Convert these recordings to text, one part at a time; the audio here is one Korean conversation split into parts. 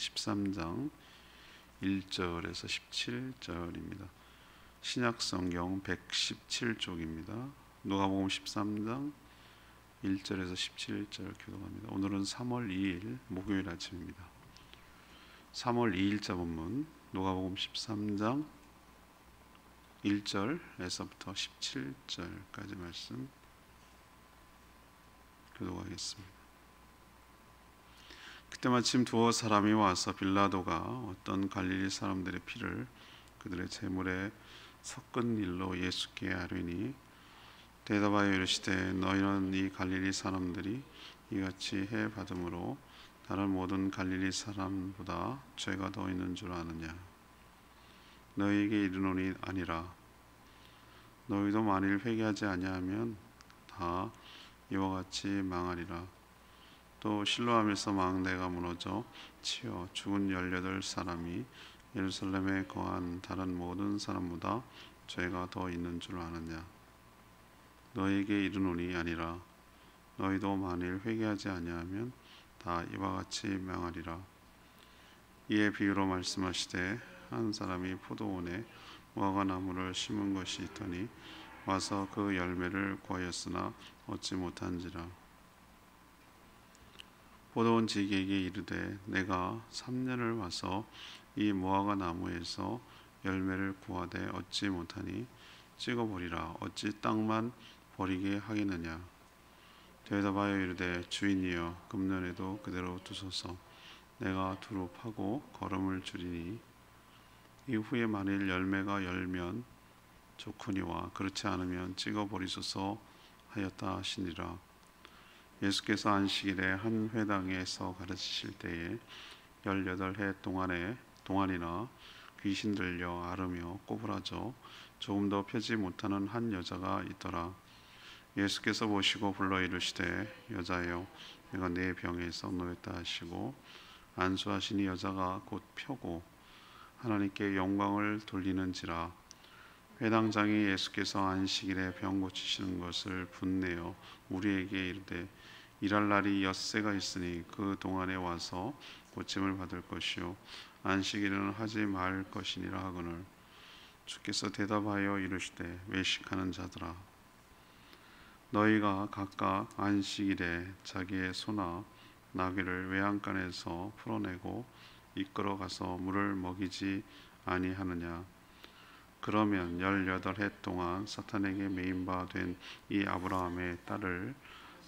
13장 1절에서 17절입니다. 신약성경 117쪽입니다. 누가복음 13장 1절에서 17절 교독합니다. 오늘은 3월 2일 목요일 아침입니다. 3월 2일자 본문 누가복음 13장 1절에서부터 17절까지 말씀 교독하겠습니다. 그때 마침 두어 사람이 와서 빌라도가 어떤 갈릴리 사람들의 피를 그들의 제물에 섞은 일로 예수께 아뢰니 대답하여 이르시되 너희는 이 갈릴리 사람들이 이같이 해 받음으로 다른 모든 갈릴리 사람보다 죄가 더 있는 줄 아느냐. 너희에게 이르노니 아니라. 너희도 만일 회개하지 아니하면 다 이와 같이 망하리라. 또 실로암에서 망대가 무너져 치여 죽은 18사람이 예루살렘에 거한 다른 모든 사람보다 죄가 더 있는 줄 아느냐. 너희에게 이르노니 아니라. 너희도 만일 회개하지 아니하면 다 이와 같이 망하리라. 이에 비유로 말씀하시되 한 사람이 포도원에 무화과 나무를 심은 것이 있더니 와서 그 열매를 구하였으나 얻지 못한지라. 포도원 지기에게 이르되 내가 3년을 와서 이 무화과 나무에서 열매를 구하되 얻지 못하니 찍어버리라. 어찌 땅만 버리게 하겠느냐. 대답하여 이르되 주인이여 금년에도 그대로 두소서. 내가 두루 파고 거름을 주리니 이후에 만일 열매가 열면 좋거니와 그렇지 않으면 찍어버리소서 하였다 하시니라. 예수께서 안식일에 한 회당에서 가르치실 때에 18해 동안이나 귀신 들려 앓으며 꼬부라져 조금 더 펴지 못하는 한 여자가 있더라. 예수께서 보시고 불러 이르시되 여자여 내가 네 병에서 놓였다 하시고 안수하시니 여자가 곧 펴고 하나님께 영광을 돌리는지라. 회당장이 예수께서 안식일에 병 고치시는 것을 분내어 우리에게 이르되 일할 날이 엿새가 있으니 그 동안에 와서 고침을 받을 것이요 안식일에는 하지 말 것이니라 하거늘. 주께서 대답하여 이르시되 외식하는 자들아 너희가 각각 안식일에 자기의 소나 나귀를 외양간에서 풀어내고 이끌어 가서 물을 먹이지 아니하느냐. 그러면 18해 동안 사탄에게 매임 바 된 이 아브라함의 딸을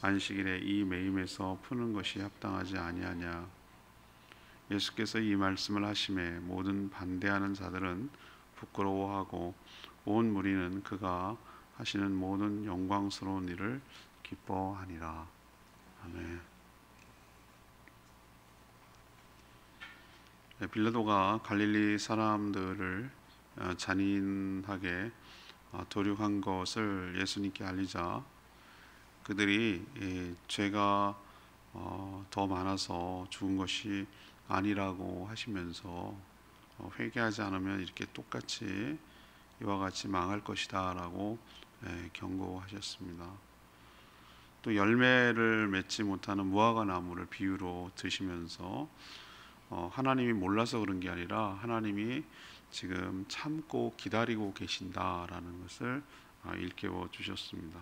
안식일에 이 매임에서 푸는 것이 합당하지 아니하냐. 예수께서 이 말씀을 하심에 모든 반대하는 자들은 부끄러워하고 온 무리는 그가 하시는 모든 영광스러운 일을 기뻐하니라. 아멘. 빌라도가 갈릴리 사람들을 잔인하게 도륙한 것을 예수님께 알리자 그들이 죄가 더 많아서 죽은 것이 아니라고 하시면서 회개하지 않으면 이렇게 똑같이 이와 같이 망할 것이다 라고 경고하셨습니다. 또 열매를 맺지 못하는 무화과 나무를 비유로 드시면서 하나님이 몰라서 그런 게 아니라 하나님이 지금 참고 기다리고 계신다라는 것을 일깨워 주셨습니다.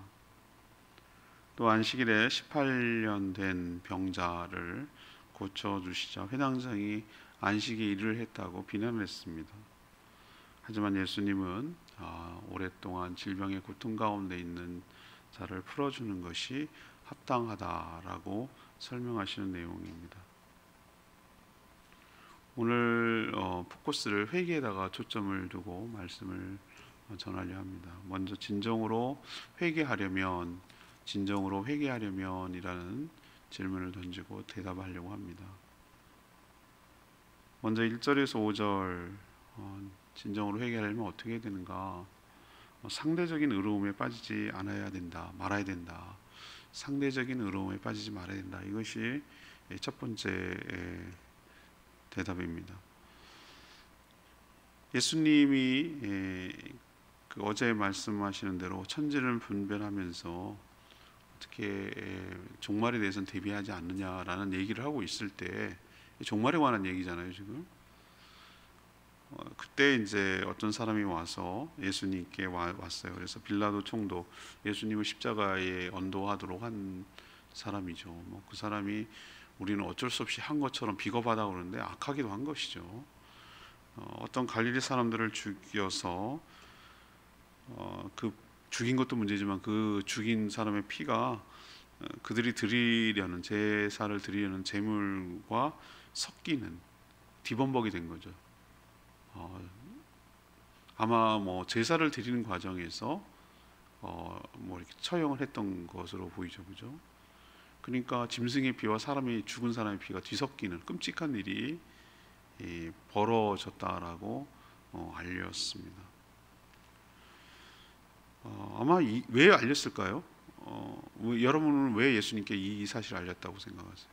또 안식일에 18년 된 병자를 고쳐주시자 회당장이 안식에 일을 했다고 비난을 했습니다. 하지만 예수님은 오랫동안 질병의 고통 가운데 있는 자를 풀어주는 것이 합당하다라고 설명하시는 내용입니다. 오늘 포커스를 회개에다가 초점을 두고 말씀을 전하려 합니다. 먼저 진정으로 회개하려면이라는 질문을 던지고 대답하려고 합니다. 먼저 1절에서 5절 진정으로 회개하려면 어떻게 해야 되는가? 상대적인 의로움에 빠지지 말아야 된다. 상대적인 의로움에 빠지지 말아야 된다. 이것이 첫 번째 대답입니다. 예수님이 어제 말씀하시는 대로 천지를 분별하면서 어떻게 종말에 대해서는 대비하지 않느냐라는 얘기를 하고 있을 때 종말에 관한 얘기잖아요 지금. 그때 이제 어떤 사람이 와서 예수님께 왔어요. 그래서 빌라도 총독, 예수님을 십자가에 언도하도록 한 사람이죠. 뭐 그 사람이 우리는 어쩔 수 없이 한 것처럼 비겁하다고 그러는데 악하기도 한 것이죠. 어떤 갈릴리 사람들을 죽여서 그 죽인 것도 문제지만 그 죽인 사람의 피가 그들이 드리려는 제사를 드리려는 제물과 섞이는 디범벅이 된 거죠. 아마 뭐 제사를 드리는 과정에서 뭐 이렇게 처형을 했던 것으로 보이죠, 그죠? 그러니까 짐승의 피와 사람이 죽은 사람의 피가 뒤섞이는 끔찍한 일이 벌어졌다라고 알렸습니다. 아마 왜 알렸을까요? 여러분은 왜 예수님께 이 사실을 알렸다고 생각하세요?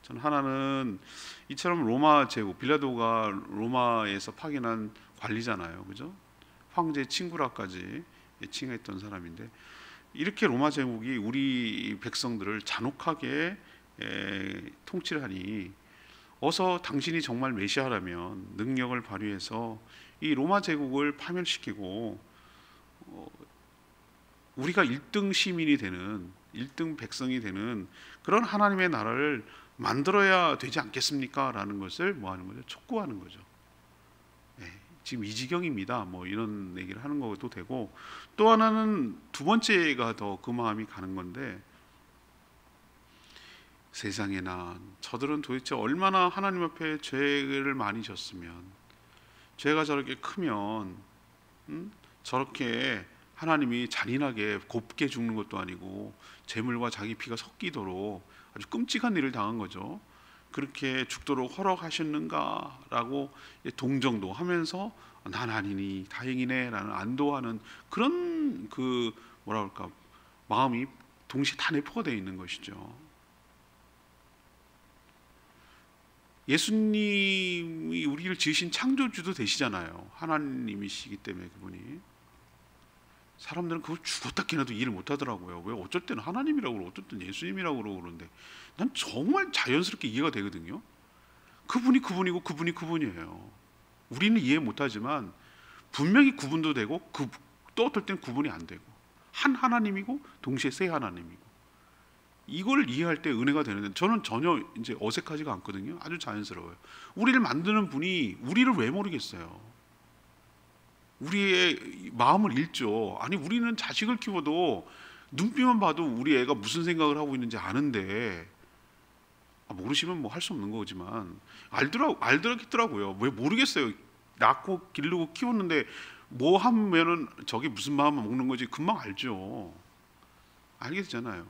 저는 하나는 이처럼 로마 제국, 빌라도가 로마에서 파견한 관리잖아요, 그죠? 황제 친구라까지 칭했던 사람인데 이렇게 로마 제국이 우리 백성들을 잔혹하게 통치를 하니 어서 당신이 정말 메시아라면 능력을 발휘해서 이 로마 제국을 파멸시키고 우리가 1등 시민이 되는 1등 백성이 되는 그런 하나님의 나라를 만들어야 되지 않겠습니까? 라는 것을 뭐 하는 거죠? 촉구하는 거죠. 지금 이 지경입니다. 뭐 이런 얘기를 하는 것도 되고, 또 하나는 두 번째가 더 그 마음이 가는 건데, 세상에나 저들은 도대체 얼마나 하나님 앞에 죄를 많이 졌으면, 죄가 저렇게 크면 저렇게 하나님이 잔인하게 곱게 죽는 것도 아니고 재물과 자기 피가 섞이도록 아주 끔찍한 일을 당한 거죠. 그렇게 죽도록 허락하셨는가라고 동정도 하면서 난 아니니 다행이네 라는 안도하는 그런 그 뭐라 그럴까 마음이 동시에 다 내포가 되어 있는 것이죠. 예수님이 우리를 지으신 창조주도 되시잖아요. 하나님이시기 때문에 그분이. 사람들은 그걸 죽었다 깨나도 이해를 못하더라고요. 왜 어쩔 때는 하나님이라고 그러고 어쩔 때는 예수님이라고 그러고 그러는데 난 정말 자연스럽게 이해가 되거든요. 그분이 그분이고 그분이 그분이에요. 우리는 이해 못하지만 분명히 구분도 되고 또 어떨 때는 구분이 안 되고 한 하나님이고 동시에 세 하나님이고 이걸 이해할 때 은혜가 되는데 저는 전혀 이제 어색하지가 않거든요. 아주 자연스러워요. 우리를 만드는 분이 우리를 왜 모르겠어요? 우리의 마음을 읽죠. 아니 우리는 자식을 키워도 눈빛만 봐도 우리 애가 무슨 생각을 하고 있는지 아는데 모르시면 뭐 할 수 없는 거지만 알더라고요. 왜 모르겠어요. 낳고 기르고 키웠는데 뭐 하면은 저게 무슨 마음을 먹는 건지 금방 알죠. 알게 되잖아요.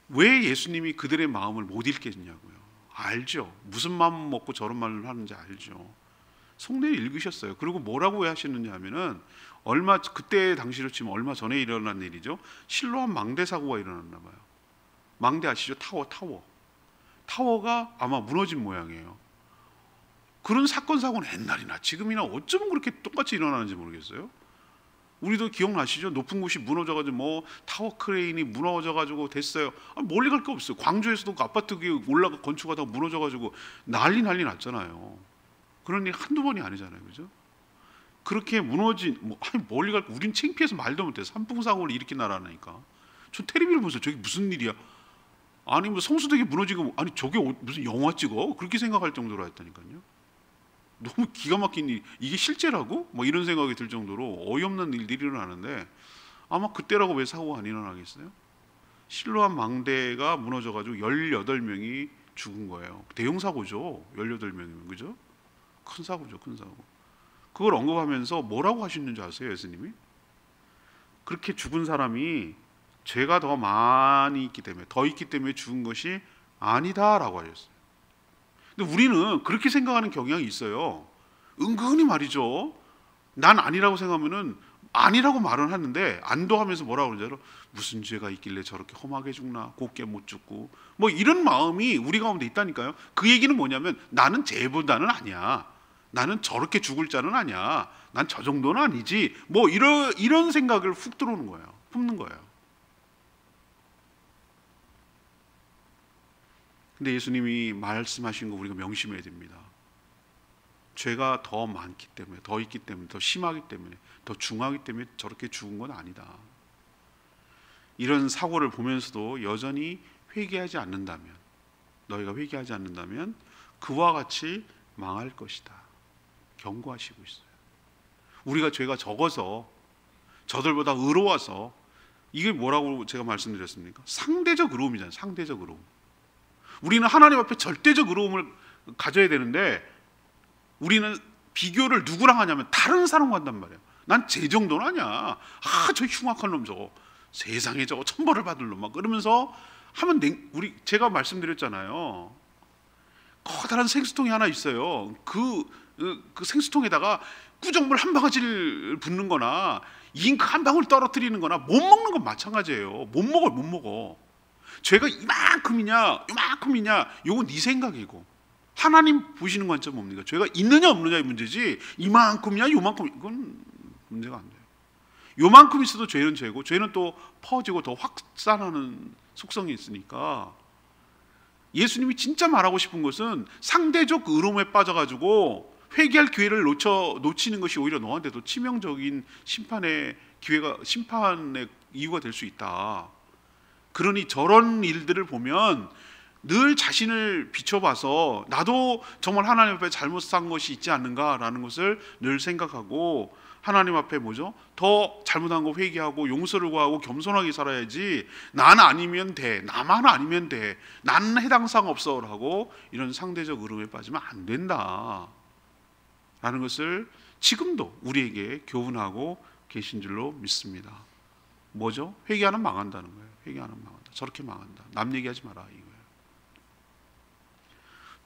왜 예수님이 그들의 마음을 못 읽겠냐고요. 알죠. 무슨 마음 먹고 저런 말을 하는지 알죠. 성례 읽으셨어요. 그리고 뭐라고 하시느냐 하면은 그때 당시로 치면 얼마 전에 일어난 일이죠. 실로암 망대 사고가 일어났나 봐요. 망대 아시죠? 타워가 아마 무너진 모양이에요. 그런 사건 사고는 옛날이나 지금이나 어쩌면 그렇게 똑같이 일어나는지 모르겠어요. 우리도 기억나시죠? 높은 곳이 무너져가지고 뭐 타워 크레인이 무너져가지고 됐어요. 멀리 갈 거 없어요. 광주에서도 아파트 올라가 건축하다가 무너져가지고 난리 났잖아요. 그런 일 한두 번이 아니잖아요, 그죠? 그렇게 무너진 멀리 갈 거 우린 창피해서 말도 못해. 산풍 사고를 이렇게 나라니까. 저 텔레비를 보세요. 저게 무슨 일이야? 아니 뭐 성수대기 무너지고 아니 저게 무슨 영화 찍어? 그렇게 생각할 정도로 했다니까요. 너무 기가 막힌 일, 이게 실제라고? 뭐 이런 생각이 들 정도로 어이없는 일들이 일어나는데 아마 그때라고 왜 사고가 안 일어나겠어요? 실로암 망대가 무너져가지고 18명이 죽은 거예요. 대형 사고죠. 18명이면 그죠? 큰 사고죠, 큰 사고. 그걸 언급하면서 뭐라고 하시는지 아세요, 예수님이? 그렇게 죽은 사람이 죄가 더 많이 있기 때문에 더 있기 때문에 죽은 것이 아니다라고 하셨어요. 근데 우리는 그렇게 생각하는 경향이 있어요. 은근히 말이죠. 난 아니라고 생각하면은 아니라고 말은 하는데 안도하면서 뭐라고 그러는지 알아? 무슨 죄가 있길래 저렇게 험하게 죽나? 곱게 못 죽고 뭐 이런 마음이 우리 가운데 있다니까요. 그 얘기는 뭐냐면 나는 죄보다는 아니야. 나는 저렇게 죽을 자는 아니야. 난 저 정도는 아니지. 뭐 이런 생각을 훅 들어오는 거예요. 품는 거예요. 근데 예수님이 말씀하신 거 우리가 명심해야 됩니다. 죄가 더 많기 때문에, 더 있기 때문에, 더 심하기 때문에, 더 중하기 때문에 저렇게 죽은 건 아니다. 이런 사고를 보면서도 여전히 회개하지 않는다면, 너희가 회개하지 않는다면 그와 같이 망할 것이다. 경고하시고 있어요. 우리가 죄가 적어서, 저들보다 의로워서, 이게 뭐라고 제가 말씀드렸습니까? 상대적 의로움이잖아요. 상대적 의로움. 우리는 하나님 앞에 절대적 의로움을 가져야 되는데, 우리는 비교를 누구랑 하냐면 다른 사람과 한단 말이에요. 난 제 정도는 아니야. 저 흉악한 놈 저거, 세상에 저거 천벌을 받을 놈, 막 그러면서 하면 제가 말씀드렸잖아요. 커다란 생수통이 하나 있어요. 그 생수통에다가 구정물 한 바가지를 붓는 거나 잉크 한 방울 떨어뜨리는 거나 못 먹는 건 마찬가지예요. 못 먹어. 죄가 이만큼이냐 이건 네 생각이고, 하나님 보시는 관점 뭡니까? 죄가 있느냐 없느냐의 문제지, 이만큼이냐 요만큼, 이건 문제가 안 돼요. 요만큼 있어도 죄는 죄고, 죄는 또 퍼지고 더 확산하는 속성이 있으니까, 예수님이 진짜 말하고 싶은 것은 상대적 의로움에 빠져가지고 회개할 기회를 놓치는 것이 오히려 너한테도 치명적인 심판의 이유가 될 수 있다. 그러니 저런 일들을 보면 늘 자신을 비춰봐서 나도 정말 하나님 앞에 잘못 산 것이 있지 않는가라는 것을 늘 생각하고, 하나님 앞에 더 잘못한 거 회개하고 용서를 구하고 겸손하게 살아야지, 나는 아니면 돼, 나만 아니면 돼, 나는 해당 사항 없어 라고 이런 상대적 의로움에 빠지면 안 된다 라는 것을 지금도 우리에게 교훈하고 계신 줄로 믿습니다. 뭐죠? 회개하면 망한다는 거예요. 회개하면 망한다. 저렇게 망한다. 남 얘기하지 마라 이거예요.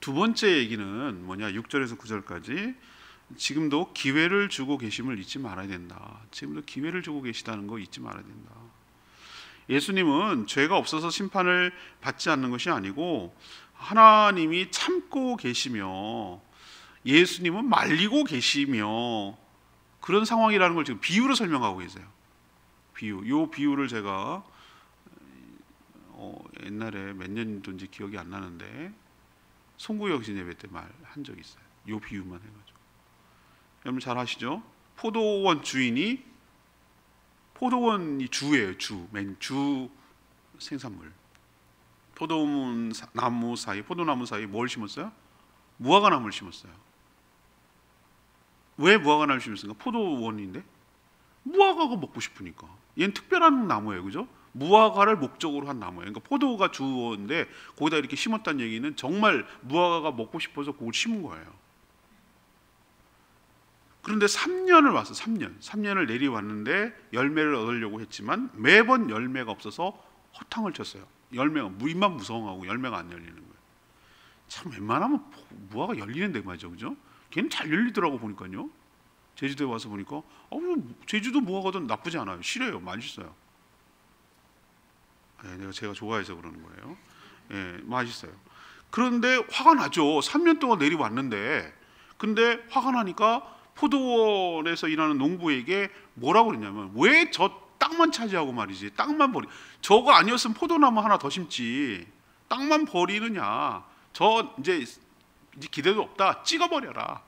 두 번째 얘기는 뭐냐? 6절에서 9절까지 지금도 기회를 주고 계심을 잊지 말아야 된다. 지금도 기회를 주고 계시다는 거 잊지 말아야 된다. 예수님은 죄가 없어서 심판을 받지 않는 것이 아니고, 하나님이 참고 계시며 예수님은 말리고 계시며, 그런 상황이라는 걸 지금 비유로 설명하고 계세요. 요 비유를 제가 옛날에 몇 년도인지 기억이 안 나는데 송구역신 예배 때 말한 적이 있어요. 요 비유만 해가지고. 여러분 잘 아시죠? 포도원이 주예요. 주 생산물. 포도나무 사이 뭘 심었어요? 무화과나무를 심었어요. 왜 무화과나무를 심었습니까? 포도원인데 무화과가 먹고 싶으니까. 얘는 특별한 나무예요, 그죠? 무화과를 목적으로 한 나무예요. 그러니까 포도가 주인데 거기다 이렇게 심었다는 얘기는 정말 무화과가 먹고 싶어서 그걸 심은 거예요. 그런데 3년을 내려왔는데 열매를 얻으려고 했지만 매번 열매가 없어서 허탕을 쳤어요. 열매가 잎만 무성하고 열매가 안 열리는 거예요. 참 웬만하면 무화과 열리는데 말이죠, 그죠? 걔는 잘 열리더라고 보니까요. 제주도에 와서 보니까 제주도 무화과도 나쁘지 않아요. 실해요, 맛있어요. 제가 좋아해서 그러는 거예요. 맛있어요. 그런데 화가 나죠. 3년 동안 내려왔는데, 근데 화가 나니까 포도원에서 일하는 농부에게 뭐라고 그랬냐면, 왜 저 땅만 차지하고 말이지, 땅만 버리, 저거 아니었으면 포도나무 하나 더 심지, 땅만 버리느냐, 저 이제 기대도 없다, 찍어버려라.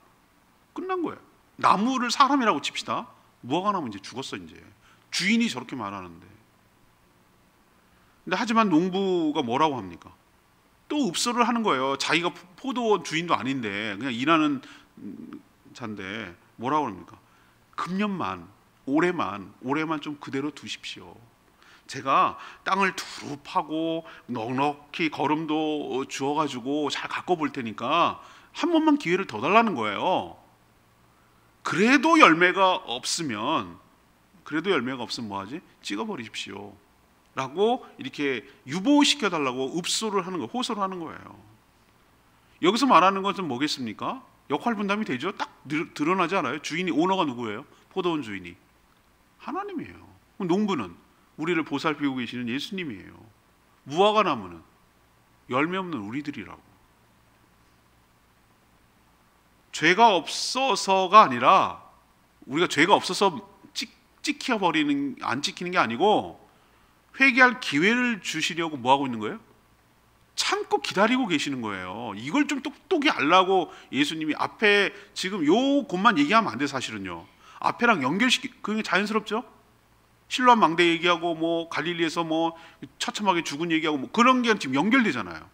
끝난 거예요. 나무를 사람이라고 칩시다. 무화과나무 이제 죽었어. 이제 주인이 저렇게 말하는데. 근데 하지만 농부가 뭐라고 합니까? 또 읍소를 하는 거예요. 자기가 포도원 주인도 아닌데 그냥 일하는 자인데 뭐라고 합니까? 금년만 올해만 좀 그대로 두십시오. 제가 땅을 두루 파고 넉넉히 거름도 주어가지고 잘 가꿔 볼 테니까 한 번만 기회를 더 달라는 거예요. 그래도 열매가 없으면 뭐하지? 찍어버리십시오 라고 이렇게 유보시켜 달라고 읍소를 하는 거예요. 호소를 하는 거예요. 여기서 말하는 것은 뭐겠습니까? 역할 분담이 되죠. 딱 드러나지 않아요? 오너가 누구예요? 포도원 주인이 하나님이에요. 농부는 우리를 보살피고 계시는 예수님이에요. 무화과 나무는 열매 없는 우리들이라고. 죄가 없어서가 아니라, 우리가 죄가 없어서 안 찍히는 게 아니고, 회개할 기회를 주시려고 뭐 하고 있는 거예요? 참고 기다리고 계시는 거예요. 이걸 좀 똑똑히 알라고 예수님이 앞에 지금 요 곳만 얘기하면 안 돼. 사실은요, 앞에랑 그게 자연스럽죠. 실로암 망대 얘기하고 뭐 갈릴리에서 뭐 처참하게 죽은 얘기하고 뭐 그런 게 지금 연결되잖아요.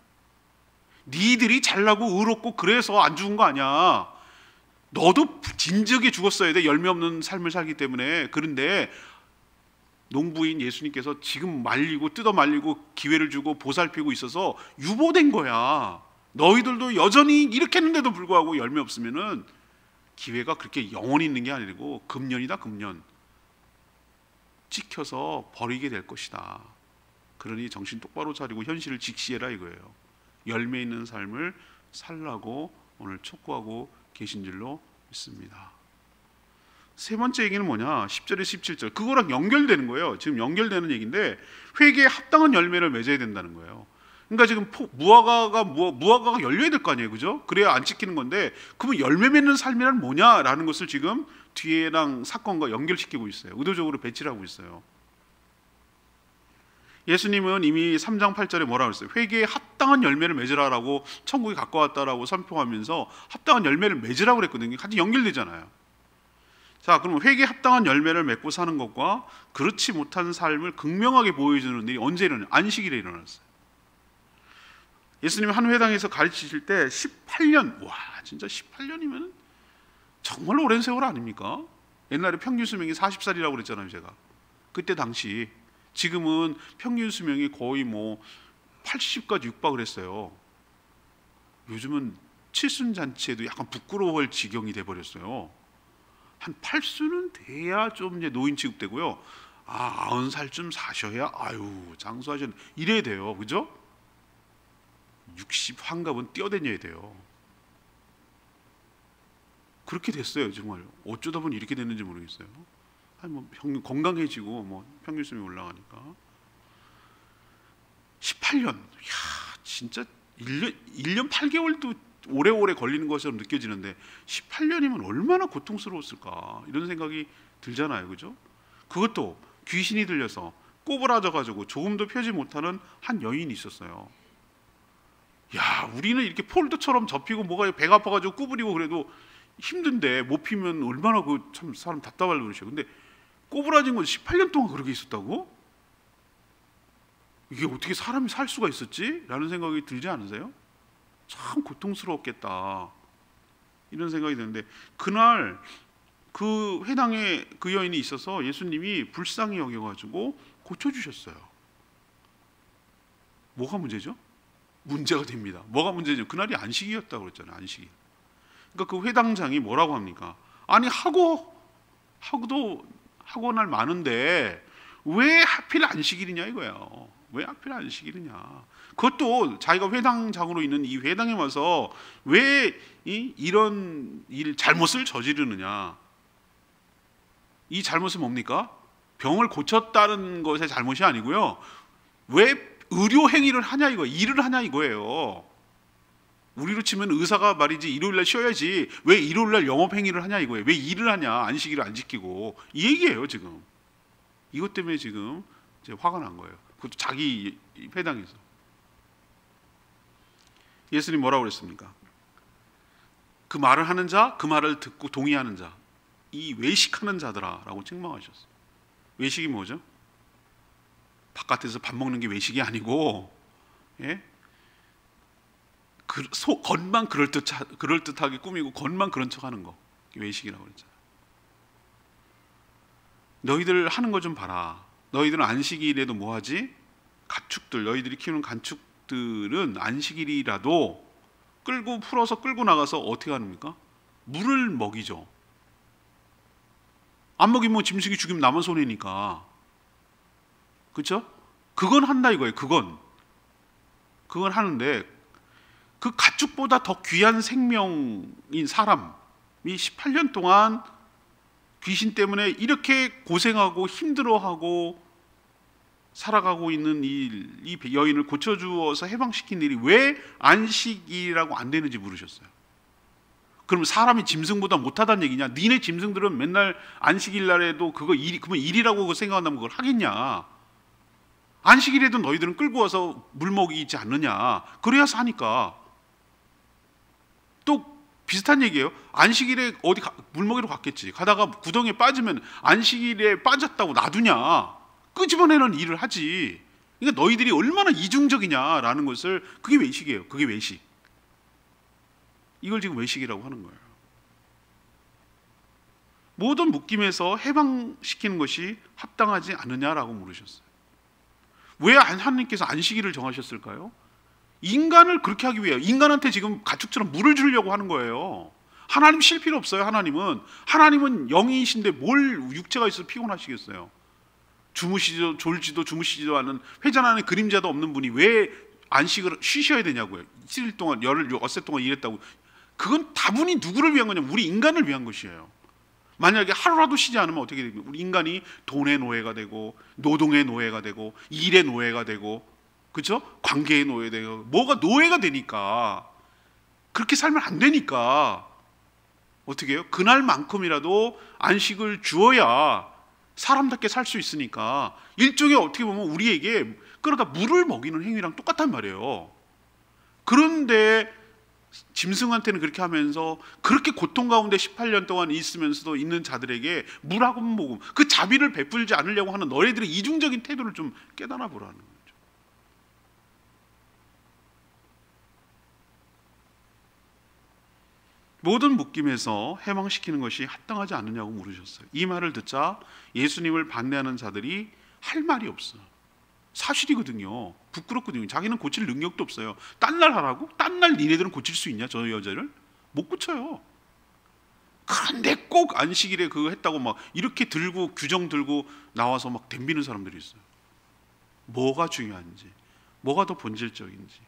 니들이 잘나고 의롭고 그래서 안 죽은 거 아니야. 너도 진즉에 죽었어야 돼, 열매 없는 삶을 살기 때문에. 그런데 농부인 예수님께서 지금 말리고 뜯어 말리고 기회를 주고 보살피고 있어서 유보된 거야. 너희들도 여전히 이렇게 했는데도 불구하고 열매 없으면은 기회가 그렇게 영원히 있는 게 아니고 금년이다, 금년. 찍혀서 버리게 될 것이다. 그러니 정신 똑바로 차리고 현실을 직시해라 이거예요. 열매 있는 삶을 살라고 오늘 촉구하고 계신 줄로 믿습니다. 세 번째 얘기는 뭐냐? 10절에 17절. 그거랑 연결되는 거예요. 지금 연결되는 얘기인데 회개에 합당한 열매를 맺어야 된다는 거예요. 그러니까 지금 무화과가 열려야 될 거 아니에요, 그죠? 그래야 안 찍히는 건데, 그러면 열매 맺는 삶이란 뭐냐라는 것을 지금 뒤에랑 사건과 연결시키고 있어요. 의도적으로 배치를 하고 있어요. 예수님은 이미 3장 8절에 뭐라고 했어요? 회개에 합당한 열매를 맺으라라고 천국이 가까웠다라고 선포하면서 합당한 열매를 맺으라고 그랬거든요. 같이 연결되잖아요. 자, 그럼 회개에 합당한 열매를 맺고 사는 것과 그렇지 못한 삶을 극명하게 보여주는 일이 언제 일어나요? 안식일에 일어났어요. 예수님이 한 회당에서 가르치실 때 18년, 와 진짜 18년이면 정말 오랜 세월 아닙니까? 옛날에 평균 수명이 40살이라고 그랬잖아요, 제가. 그때 당시. 지금은 평균 수명이 거의 뭐 80까지 육박을 했어요. 요즘은 칠순잔치에도 약간 부끄러워할 지경이 돼버렸어요. 한 8수는 돼야 좀 이제 노인 취급되고요. 90살쯤 사셔야 아유 장수하셨네 이래야 돼요, 그죠? 60 환갑은 뛰어다녀야 돼요. 그렇게 됐어요, 정말. 어쩌다 보니 이렇게 됐는지 모르겠어요. 아니 뭐 건강해지고 뭐 평균 수명이 올라가니까. 18년, 이야 진짜 1년 8개월도 오래오래 걸리는 것처럼 느껴지는데 18년이면 얼마나 고통스러웠을까 이런 생각이 들잖아요, 그죠? 그것도 귀신이 들려서 꼬부라져가지고 조금도 펴지 못하는 한 여인이 있었어요. 야, 우리는 이렇게 폴더처럼 접히고 뭐가 배가 아파가지고 구부리고 그래도 힘든데 못 피면 얼마나 그 참 사람 답답할 노릇이에요. 근데 꼬부라진 건 18년 동안 그렇게 있었다고? 이게 어떻게 사람이 살 수가 있었지? 라는 생각이 들지 않으세요? 참 고통스러웠겠다 이런 생각이 드는데, 그날 그 회당에 그 여인이 있어서 예수님이 불쌍히 여겨가지고 고쳐주셨어요. 뭐가 문제죠? 문제가 됩니다. 뭐가 문제죠? 그날이 안식이었다고 그랬잖아요. 안식이. 그러니까 그 회당장이 뭐라고 합니까? 아니 하고 날 많은데 왜 하필 안식일이냐 이거예요. 왜 하필 안식일이냐. 그것도 자기가 회당장으로 있는 이 회당에 와서 왜 이런 잘못을 저지르느냐. 이 잘못은 뭡니까? 병을 고쳤다는 것의 잘못이 아니고요. 왜 의료 행위를 하냐 이거, 일을 하냐 이거예요. 우리로 치면 의사가 말이지 일요일날 쉬어야지 왜 일요일날 영업 행위를 하냐 이거예요. 왜 일을 하냐, 안식일을 안 지키고. 이 얘기예요 지금. 이것 때문에 지금 이제 화가 난 거예요. 그것도 자기 회당에서. 예수님 뭐라고 그랬습니까? 그 말을 하는 자, 그 말을 듣고 동의하는 자, 이 외식하는 자들아 라고 책망하셨어요. 외식이 뭐죠? 바깥에서 밥 먹는 게 외식이 아니고, 예? 겉만 그럴듯하게 꾸미고 겉만 그런 척하는 거, 외식이라고 그랬잖아요. 너희들 하는 거 좀 봐라. 너희들은 안식일에도 뭐하지? 가축들, 너희들이 키우는 가축들은 안식일이라도 풀어서 끌고 나가서 어떻게 합니까? 물을 먹이죠. 안 먹이면 짐승이 죽이면 남은 손해니까. 그렇죠? 그건 한다 이거예요. 그건 하는데 그 가축보다 더 귀한 생명인 사람이 18년 동안 귀신 때문에 이렇게 고생하고 힘들어하고 살아가고 있는 이 여인을 고쳐주어서 해방시킨 일이 왜 안식일이라고 안 되는지 물으셨어요. 그럼 사람이 짐승보다 못하다는 얘기냐? 니네 짐승들은 맨날 안식일 날에도 그러면 일이라고 생각한다면 그걸 하겠냐? 안식일에도 너희들은 끌고 와서 물 먹이지 않느냐. 그래야 사니까. 또 비슷한 얘기예요. 안식일에 어디 물 먹이러 갔겠지. 가다가 구덩이에 빠지면 안식일에 빠졌다고 놔두냐. 끄집어내는 일을 하지. 그러니까 너희들이 얼마나 이중적이냐라는 것을, 그게 외식이에요. 그게 외식. 이걸 지금 외식이라고 하는 거예요. 모든 묶임에서 해방시키는 것이 합당하지 않느냐라고 물으셨어요. 왜 하나님께서 안식일을 정하셨을까요? 인간을 그렇게 하기 위해, 인간한테 지금 가축처럼 물을 주려고 하는 거예요. 하나님 쉴 필요 없어요. 하나님은 영이신데 뭘 육체가 있어서 피곤하시겠어요. 주무시지도 졸지도 주무시지도 않는, 회전하는 그림자도 없는 분이 왜 안식을 쉬셔야 되냐고요. 7일 동안, 열흘, 어세 동안 일했다고. 그건 다분히 누구를 위한 거냐면 우리 인간을 위한 것이에요. 만약에 하루라도 쉬지 않으면 어떻게 됩니까? 우리 인간이 돈의 노예가 되고, 노동의 노예가 되고, 일의 노예가 되고, 그렇죠? 관계의 노예가 되고, 뭐가 노예가 되니까, 그렇게 살면 안 되니까 어떻게 해요? 그날만큼이라도 안식을 주어야 사람답게 살 수 있으니까, 일종의 어떻게 보면 우리에게 끌어다 물을 먹이는 행위랑 똑같단 말이에요. 그런데 짐승한테는 그렇게 하면서 그렇게 고통 가운데 18년 동안 있으면서도 있는 자들에게 물하고 먹음, 그 자비를 베풀지 않으려고 하는 너희들의 이중적인 태도를 좀 깨달아 보라는 거죠. 모든 묶임에서 해방시키는 것이 합당하지 않느냐고 물으셨어요. 이 말을 듣자 예수님을 반대하는 자들이 할 말이 없어요. 사실이거든요. 부끄럽거든요. 자기는 고칠 능력도 없어요. 딴 날 하라고? 딴 날 니네들은 고칠 수 있냐? 저 여자를? 못 고쳐요. 그런데 꼭 안식일에 그거 했다고 막 이렇게 들고, 규정 들고 나와서 막 덤비는 사람들이 있어요. 뭐가 중요한지, 뭐가 더 본질적인지,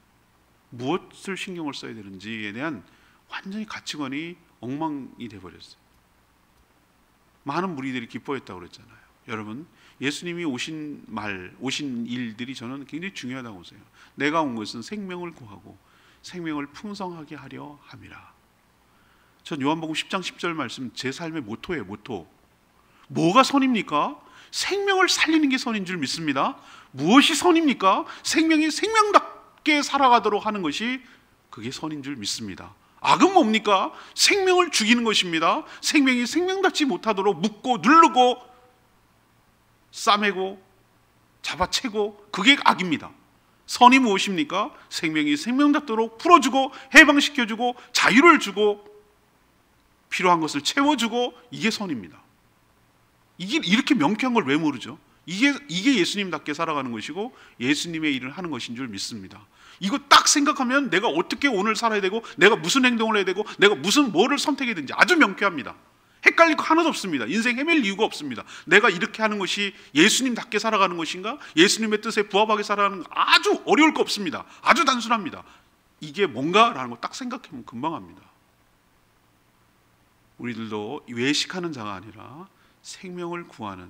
무엇을 신경을 써야 되는지에 대한 완전히 가치관이 엉망이 돼버렸어요. 많은 무리들이 기뻐했다고 그랬잖아요. 여러분, 예수님이 오신 일들이 저는 굉장히 중요하다고 생각해요. 내가 온 것은 생명을 구하고 생명을 풍성하게 하려 함이라. 전 요한복음 10장 10절 말씀 제 삶의 모토예요. 모토. 뭐가 선입니까? 생명을 살리는 게 선인 줄 믿습니다. 무엇이 선입니까? 생명이 생명답게 살아가도록 하는 것이, 그게 선인 줄 믿습니다. 악은 뭡니까? 생명을 죽이는 것입니다. 생명이 생명답지 못하도록 묶고 누르고 싸매고 잡아채고, 그게 악입니다. 선이 무엇입니까? 생명이 생명답도록 풀어주고 해방시켜주고 자유를 주고 필요한 것을 채워주고, 이게 선입니다. 이게 이렇게 명쾌한 걸 왜 모르죠? 이게 예수님답게 살아가는 것이고 예수님의 일을 하는 것인 줄 믿습니다. 이거 딱 생각하면 내가 어떻게 오늘 살아야 되고, 내가 무슨 행동을 해야 되고, 내가 뭐를 선택해야 되는지 아주 명쾌합니다. 헷갈릴 거 하나도 없습니다. 인생 헤맬 이유가 없습니다. 내가 이렇게 하는 것이 예수님답게 살아가는 것인가, 예수님의 뜻에 부합하게 살아가는, 아주 어려울 거 없습니다. 아주 단순합니다. 이게 뭔가라는 거 딱 생각하면 금방 합니다. 우리들도 외식하는 자가 아니라 생명을 구하는,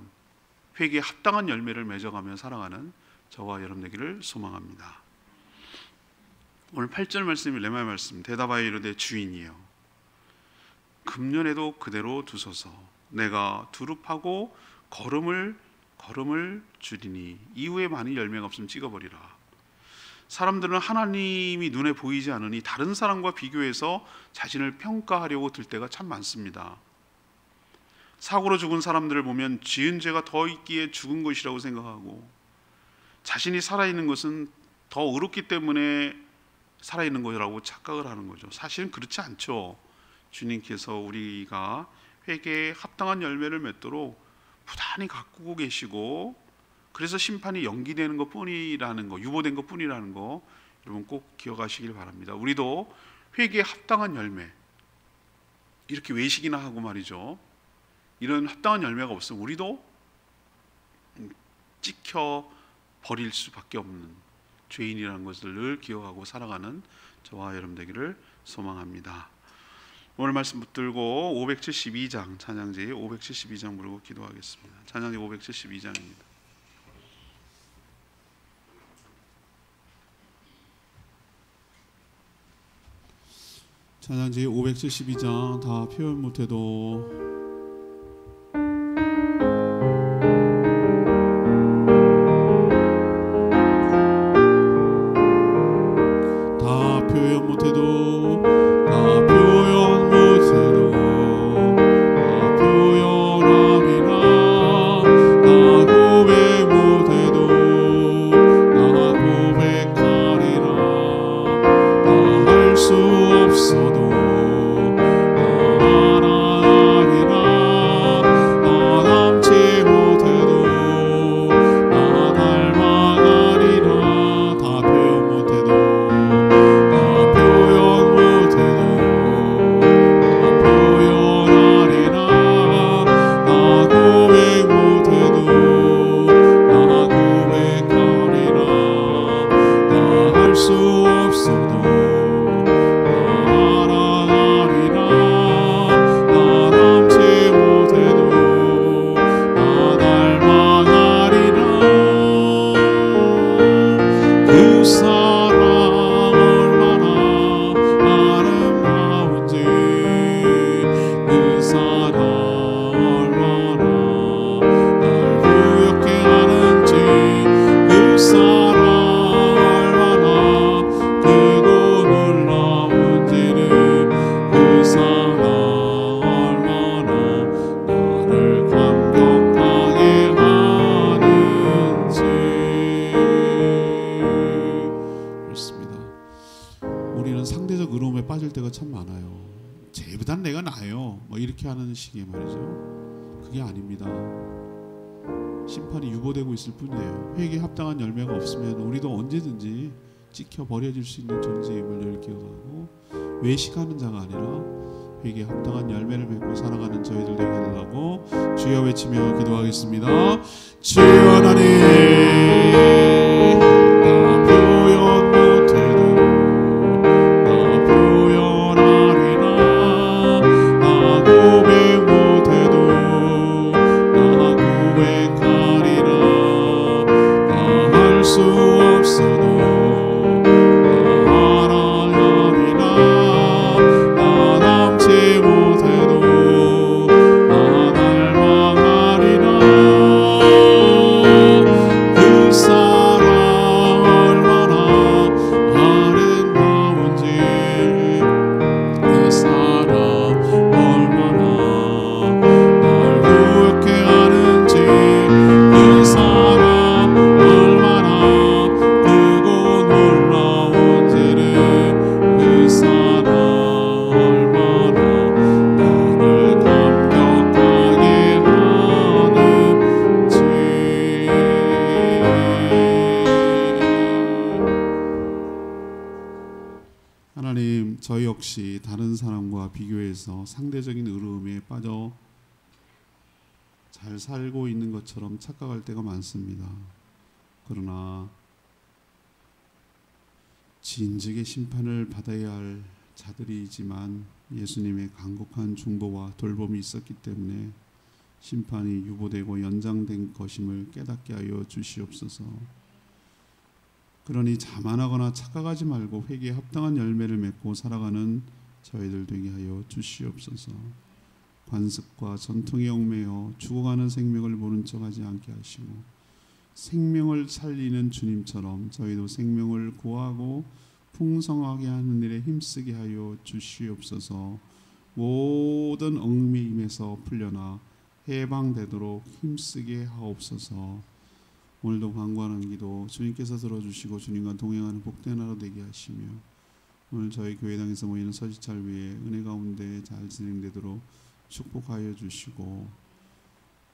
회개에 합당한 열매를 맺어가며 살아가는 저와 여러분 되기를 소망합니다. 오늘 8절 말씀이 레마의 말씀. 대답하여 이르되 주인이여, 금년에도 그대로 두소서. 내가 두릅하고 걸음을 줄이니 이후에 많이 열매가 없으면 찍어버리라. 사람들은 하나님이 눈에 보이지 않으니 다른 사람과 비교해서 자신을 평가하려고 들 때가 참 많습니다. 사고로 죽은 사람들을 보면 지은 죄가 더 있기에 죽은 것이라고 생각하고, 자신이 살아있는 것은 더 의롭기 때문에 살아있는 것이라고 착각을 하는 거죠. 사실은 그렇지 않죠. 주님께서 우리가 회개에 합당한 열매를 맺도록 부단히 가꾸고 계시고, 그래서 심판이 연기되는 것 뿐이라는 거, 유보된 것 뿐이라는 거 여러분 꼭 기억하시길 바랍니다. 우리도 회개에 합당한 열매, 이렇게 외식이나 하고 말이죠, 이런 합당한 열매가 없으면 우리도 찍혀 버릴 수밖에 없는 죄인이라는 것을 늘 기억하고 살아가는 저와 여러분 되기를 소망합니다. 오늘 말씀 붙들고 572장, 찬양지 572장 부르고 기도하겠습니다. 찬양지 572장입니다. 찬양지 572장 다 표현 못해도 쟤보단 내가 나아요. 뭐 이렇게 하는 식의 말이죠. 그게 아닙니다. 심판이 유보되고 있을 뿐이에요. 회개에 합당한 열매가 없으면 우리도 언제든지 찍혀 버려질 수 있는 존재임을 늘 기억하고, 외식하는 자가 아니라 회개에 합당한 열매를 맺고 살아가는 저희들 되게 해달라고 주여 외치며 기도하겠습니다. 주여 하나님, 나 표현 못해도 나 표현하리라. 나 고백 못해도 나 고백하리라. 나 할 수 없어도 하나님, 저희 역시 다른 사람과 비교해서 상대적인 의로움에 빠져 잘 살고 있는 것처럼 착각할 때가 많습니다. 그러나 진즉의 심판을 받아야 할 자들이지만 예수님의 간곡한 중보와 돌봄이 있었기 때문에 심판이 유보되고 연장된 것임을 깨닫게 하여 주시옵소서. 그러니 자만하거나 착각하지 말고 회개에 합당한 열매를 맺고 살아가는 저희들 되게 하여 주시옵소서. 관습과 전통에 얽매여 죽어가는 생명을 모른 척하지 않게 하시고, 생명을 살리는 주님처럼 저희도 생명을 구하고 풍성하게 하는 일에 힘쓰게 하여 주시옵소서. 모든 얽매임에서 풀려나 해방되도록 힘쓰게 하옵소서. 오늘도 간구하는 기도 주님께서 들어주시고 주님과 동행하는 복된 하루 되게 하시며, 오늘 저희 교회당에서 모이는 서지찰 위에 은혜 가운데 잘 진행되도록 축복하여 주시고,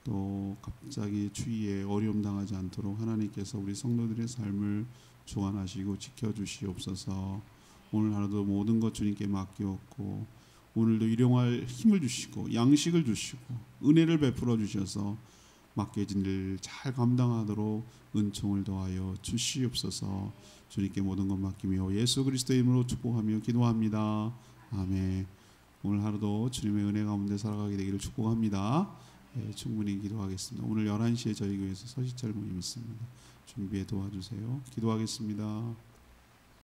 또 갑자기 추위에 어려움 당하지 않도록 하나님께서 우리 성도들의 삶을 주관하시고 지켜주시옵소서. 오늘 하루도 모든 것 주님께 맡기었고, 오늘도 일용할 힘을 주시고 양식을 주시고 은혜를 베풀어 주셔서 맡겨진 일 잘 감당하도록 은총을 더하여 주시옵소서. 주님께 모든 것 맡기며 예수 그리스도의 이름으로 축복하며 기도합니다. 아멘. 오늘 하루도 주님의 은혜 가운데 살아가게 되기를 축복합니다. 충분히 기도하겠습니다. 오늘 11시에 저희 교회에서 서시철 모임 있습니다. 준비에 도와주세요. 기도하겠습니다.